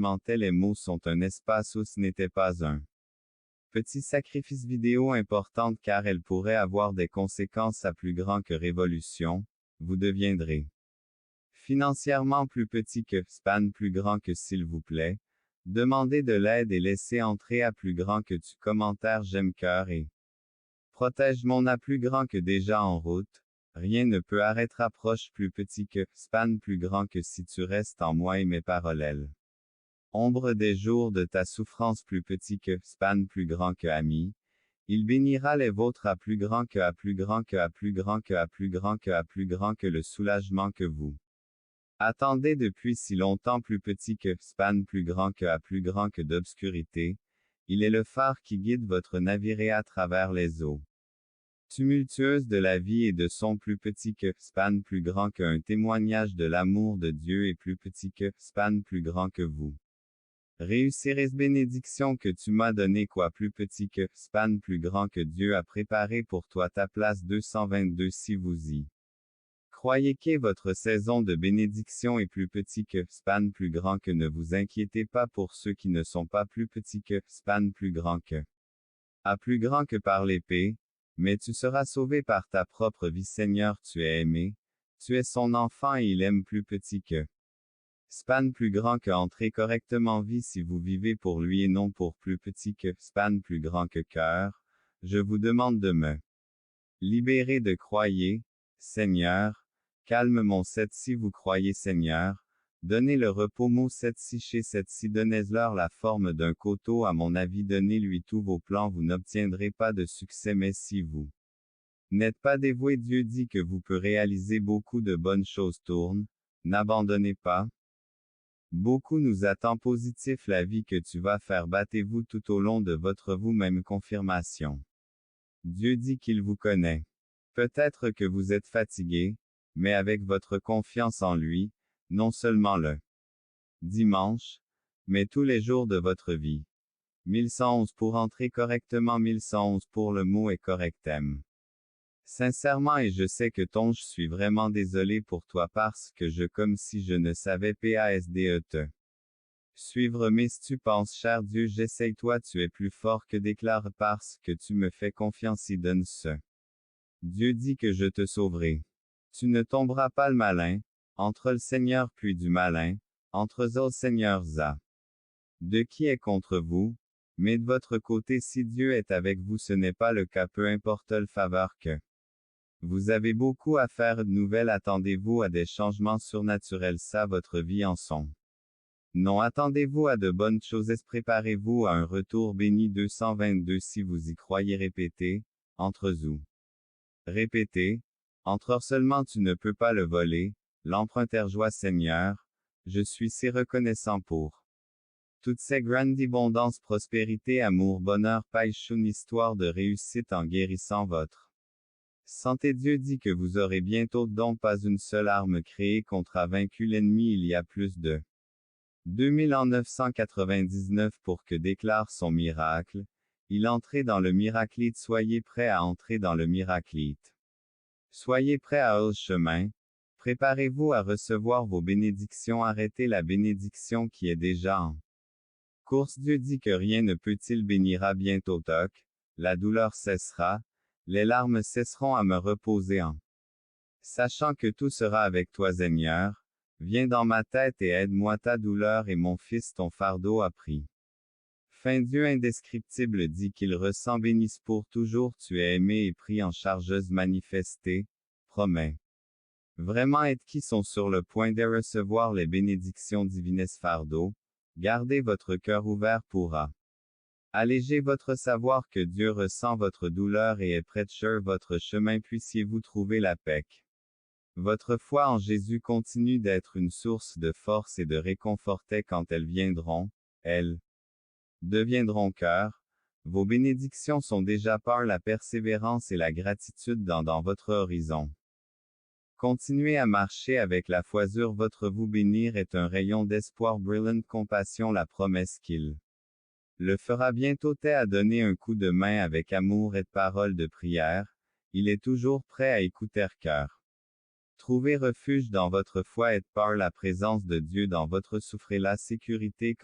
engagementaient les mots sont un espace où ce n'était pas un petit sacrifice vidéo importante car elle pourrait avoir des conséquences à plus grand que révolution, vous deviendrez financièrement plus petit que span plus grand que s'il vous plaît, demandez de l'aide et laissez entrer à plus grand que tu commentaire j'aime cœur et protège mon à plus grand que déjà en route, rien ne peut arrêter approche plus petit que span plus grand que si tu restes en moi et mes paroles. Ombre des jours de ta souffrance plus petit que span plus grand que ami, il bénira les vôtres à plus grand que à plus grand que à plus grand que à plus grand que à plus grand que le soulagement que vous attendez depuis si longtemps plus petit que span plus grand que à plus grand que d'obscurité, il est le phare qui guide votre navire à travers les eaux tumultueuses de la vie et de son plus petit que span plus grand qu'un témoignage de l'amour de Dieu et plus petit que span plus grand que vous. Réussirez bénédiction que tu m'as donné quoi plus petit que span plus grand que Dieu a préparé pour toi ta place 222 si vous y croyez que votre saison de bénédiction est plus petit que span plus grand que ne vous inquiétez pas pour ceux qui ne sont pas plus petits que span plus grand que à plus grand que par l'épée, mais tu seras sauvé par ta propre vie Seigneur tu es aimé, tu es son enfant et il aime plus petit que span plus grand que entrer correctement vie si vous vivez pour lui et non pour plus petit que span plus grand que cœur, je vous demande de me libérer de croyez, Seigneur, calme mon 7 si vous croyez Seigneur, donnez le repos mot 7 si chez 7 si donnez-leur la forme d'un coteau à mon avis donnez-lui tous vos plans vous n'obtiendrez pas de succès mais si vous n'êtes pas dévoué Dieu dit que vous peut réaliser beaucoup de bonnes choses tourne, n'abandonnez pas. Beaucoup nous attend positif la vie que tu vas faire battez-vous tout au long de votre vous-même confirmation. Dieu dit qu'il vous connaît. Peut-être que vous êtes fatigué, mais avec votre confiance en lui, non seulement le dimanche, mais tous les jours de votre vie. 1111 pour entrer correctement 1111 pour le mot est correctem. Sincèrement et je sais que je suis vraiment désolé pour toi parce que je comme si je ne savais pasde te suivre mais si tu penses cher Dieu j'essaye toi tu es plus fort que déclare parce que tu me fais confiance et donne ce. Dieu dit que je te sauverai. Tu ne tomberas pas le malin, entre le Seigneur puis du malin, entre eux Seigneur za. De qui est contre vous, mais de votre côté si Dieu est avec vous ce n'est pas le cas peu importe le faveur que vous avez beaucoup à faire de nouvelles attendez-vous à des changements surnaturels ça votre vie en son. Non attendez-vous à de bonnes choses préparez-vous à un retour béni 222 si vous y croyez répétez, entre vous. Répétez, entre seulement tu ne peux pas le voler, l'emprunter joie Seigneur, je suis si reconnaissant pour toutes ces grandes abondances prospérité amour bonheur passion histoire de réussite en guérissant votre santé Dieu dit que vous aurez bientôt donc pas une seule arme créée contre a vaincu l'ennemi il y a plus de 2999 pour que déclare son miracle, il entrait dans le miraclite soyez prêts à entrer dans le miraclite. Soyez prêts à le chemin, préparez-vous à recevoir vos bénédictions arrêtez la bénédiction qui est déjà en course Dieu dit que rien ne peut-il bénira bientôt toc, la douleur cessera, les larmes cesseront à me reposer en sachant que tout sera avec toi Seigneur, viens dans ma tête et aide-moi ta douleur et mon fils ton fardeau a pris. Fin Dieu indescriptible dit qu'il ressent bénisse pour toujours tu es aimé et pris en chargeuse manifestée, promet. Vraiment être qui sont sur le point de recevoir les bénédictions divines fardeau, gardez votre cœur ouvert pour alléger votre savoir que Dieu ressent votre douleur et est près de sur votre chemin puissiez-vous trouver la paix. Votre foi en Jésus continue d'être une source de force et de réconforter quand elles viendront, elles deviendront cœur. Vos bénédictions sont déjà par la persévérance et la gratitude dans votre horizon. Continuez à marcher avec la foi sur votre vous bénir est un rayon d'espoir brillant compassion la promesse qu'il le fera bientôt est à donner un coup de main avec amour et de paroles de prière, il est toujours prêt à écouter cœur. Trouvez refuge dans votre foi et par la présence de Dieu dans votre souffrez la sécurité quand